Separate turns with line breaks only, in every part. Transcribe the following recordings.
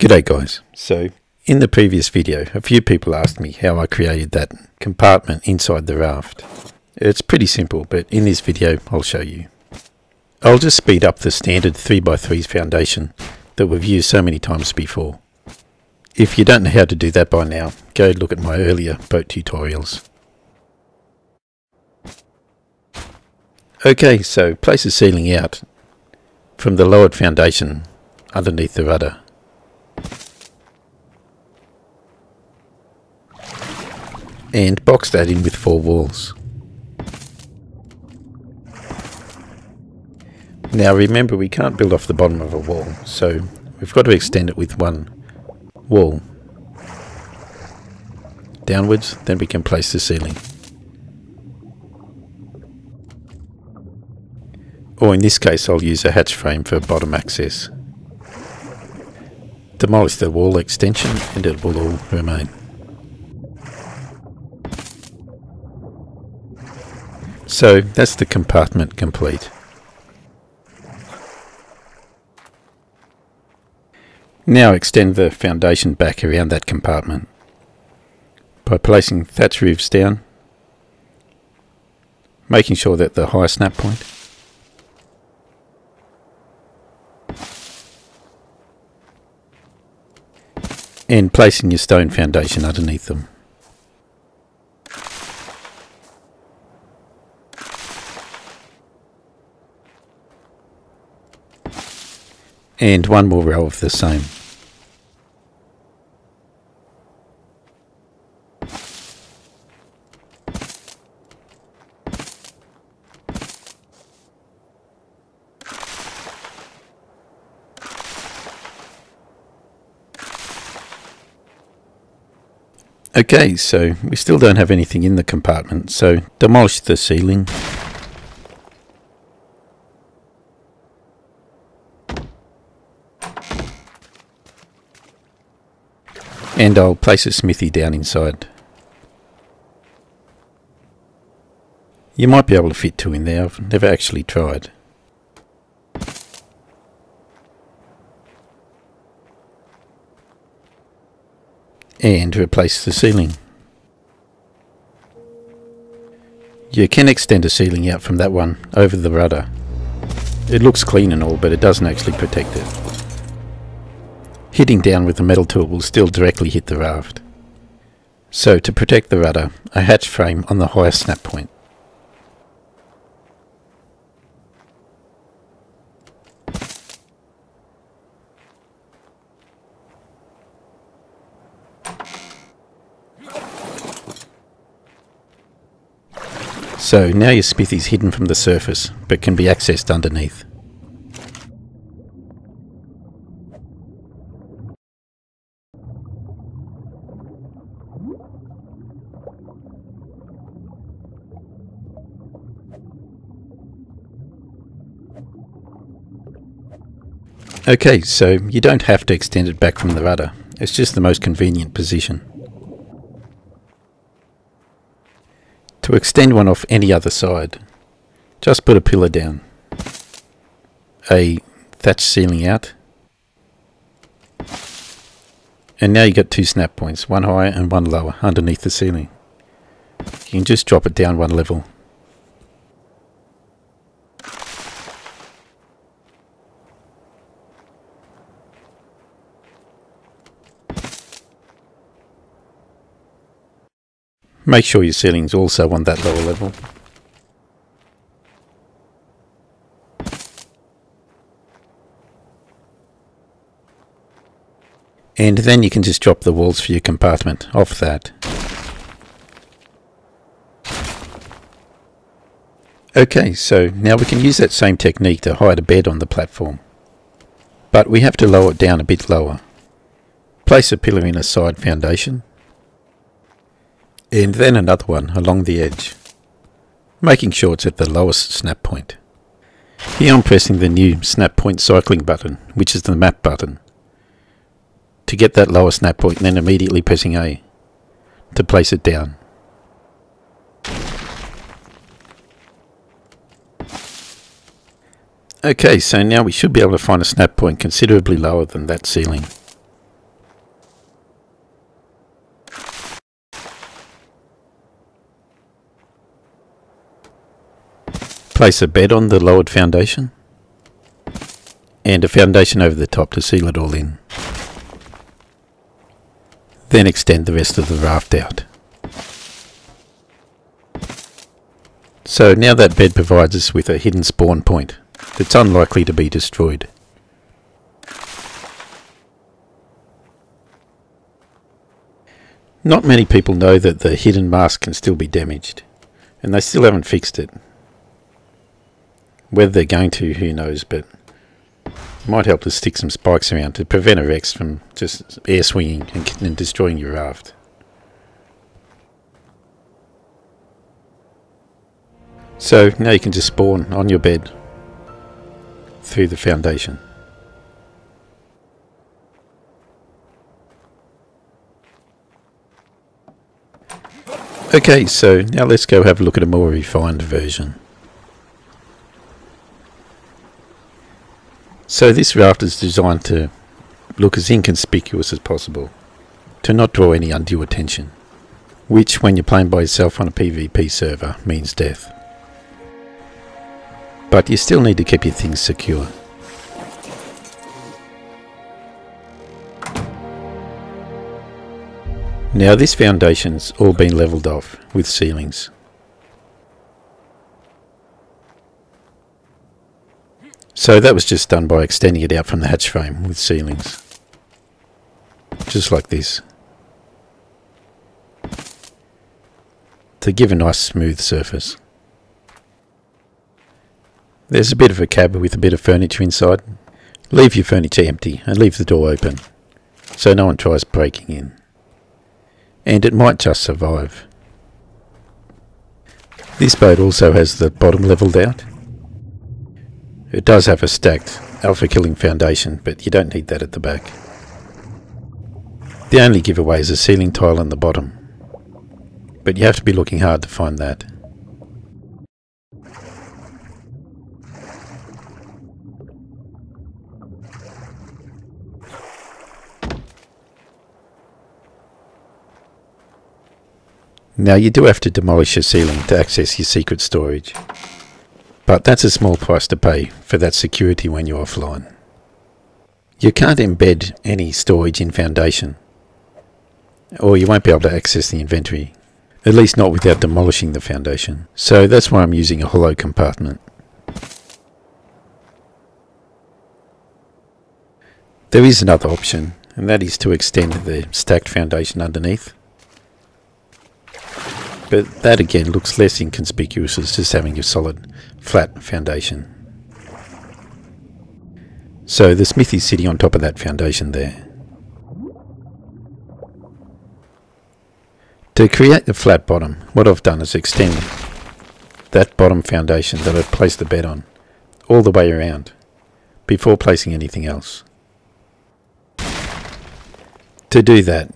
G'day guys. So in the previous video a few people asked me how I created that compartment inside the raft. It's pretty simple, but in this video I'll show you. I'll just speed up the standard 3x3 foundation that we've used so many times before. If you don't know how to do that by now, go look at my earlier boat tutorials. Okay, so place the ceiling out from the lowered foundation underneath the rudder. And box that in with 4 walls. Now remember, we can't build off the bottom of a wall, so we've got to extend it with 1 wall downwards, then we can place the ceiling. Or in this case I'll use a hatch frame for bottom access. Demolish the wall extension and it will all remain. So that's the compartment complete. Now extend the foundation back around that compartment by placing thatch roofs down, making sure that the high snap point, and placing your stone foundation underneath them. And 1 more row of the same. Okay, so we still don't have anything in the compartment, so demolish the ceiling. And I'll place a smithy down inside. You might be able to fit 2 in there, I've never actually tried. And replace the ceiling. You can extend a ceiling out from that one over the rudder. It looks clean and all, but it doesn't actually protect it. Hitting down with the metal tool will still directly hit the raft. So to protect the rudder, a hatch frame on the highest snap point. So now your smithy is hidden from the surface, but can be accessed underneath. Okay, so you don't have to extend it back from the rudder, it's just the most convenient position. To extend one off any other side, just put a pillar down, a thatch ceiling out, and now you got 2 snap points, 1 higher and 1 lower underneath the ceiling. You can just drop it down 1 level. Make sure your ceiling's also on that lower level. And then you can just drop the walls for your compartment off that. Okay, so now we can use that same technique to hide a bed on the platform. But we have to lower it down a bit lower. Place a pillar in a side foundation. And then another one along the edge, making sure it's at the lowest snap point. Here I'm pressing the new snap point cycling button, which is the map button, to get that lower snap point, and then immediately pressing A to place it down. Okay, so now we should be able to find a snap point considerably lower than that ceiling. Place a bed on the lowered foundation and a foundation over the top to seal it all in. Then extend the rest of the raft out. So now that bed provides us with a hidden spawn point that's unlikely to be destroyed. Not many people know that the hidden mast can still be damaged, and they still haven't fixed it. Whether they're going to, who knows, but it might help to stick some spikes around to prevent a wrecks from just air swinging and destroying your raft. So now you can just spawn on your bed through the foundation. Okay, so now let's go have a look at a more refined version. So this raft is designed to look as inconspicuous as possible, to not draw any undue attention, which when you're playing by yourself on a PvP server means death. But you still need to keep your things secure. Now this foundation's all been levelled off with ceilings. So that was just done by extending it out from the hatch frame with ceilings. Just like this. To give a nice smooth surface. There's a bit of a cab with a bit of furniture inside. Leave your furniture empty and leave the door open, so no one tries breaking in. And it might just survive. This boat also has the bottom levelled out. It does have a stacked alpha killing foundation, but you don't need that at the back. The only giveaway is a ceiling tile on the bottom, but you have to be looking hard to find that. Now you do have to demolish your ceiling to access your secret storage, but that's a small price to pay for that security when you're offline. You can't embed any storage in foundation, or you won't be able to access the inventory, at least not without demolishing the foundation, so that's why I'm using a hollow compartment. There is another option, and that is to extend the stacked foundation underneath. But that again looks less inconspicuous as just having a solid, flat foundation. So the smithy's sitting on top of that foundation there. To create the flat bottom, what I've done is extend that bottom foundation that I've placed the bed on all the way around before placing anything else. To do that,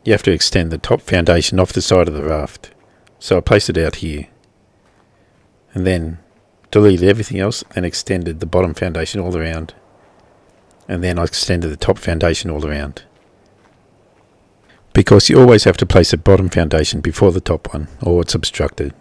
you have to extend the top foundation off the side of the raft. So I placed it out here, and then deleted everything else and extended the bottom foundation all around, and then I extended the top foundation all around. Because you always have to place the bottom foundation before the top one, or it's obstructed.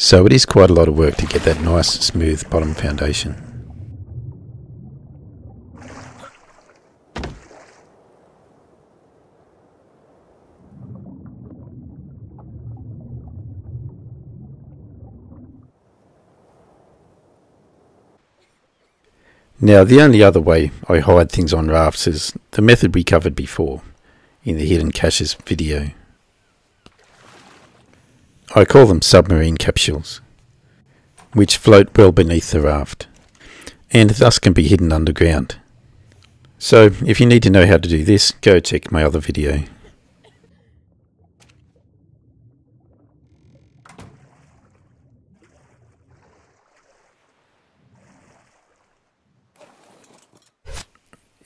So it is quite a lot of work to get that nice smooth bottom foundation. Now the only other way I hide things on rafts is the method we covered before in the hidden caches video. I call them submarine capsules, which float well beneath the raft, and thus can be hidden underground. So if you need to know how to do this, go check my other video.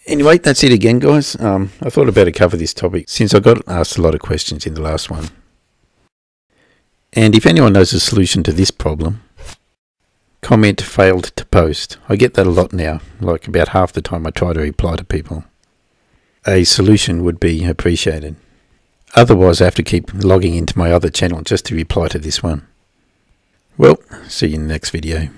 Anyway, that's it again, guys. I thought I'd better cover this topic since I got asked a lot of questions in the last one. And if anyone knows a solution to this problem, Comment failed to post. I get that a lot now, like about half the time I try to reply to people. A solution would be appreciated. Otherwise I have to keep logging into my other channel just to reply to this one. Well, see you in the next video.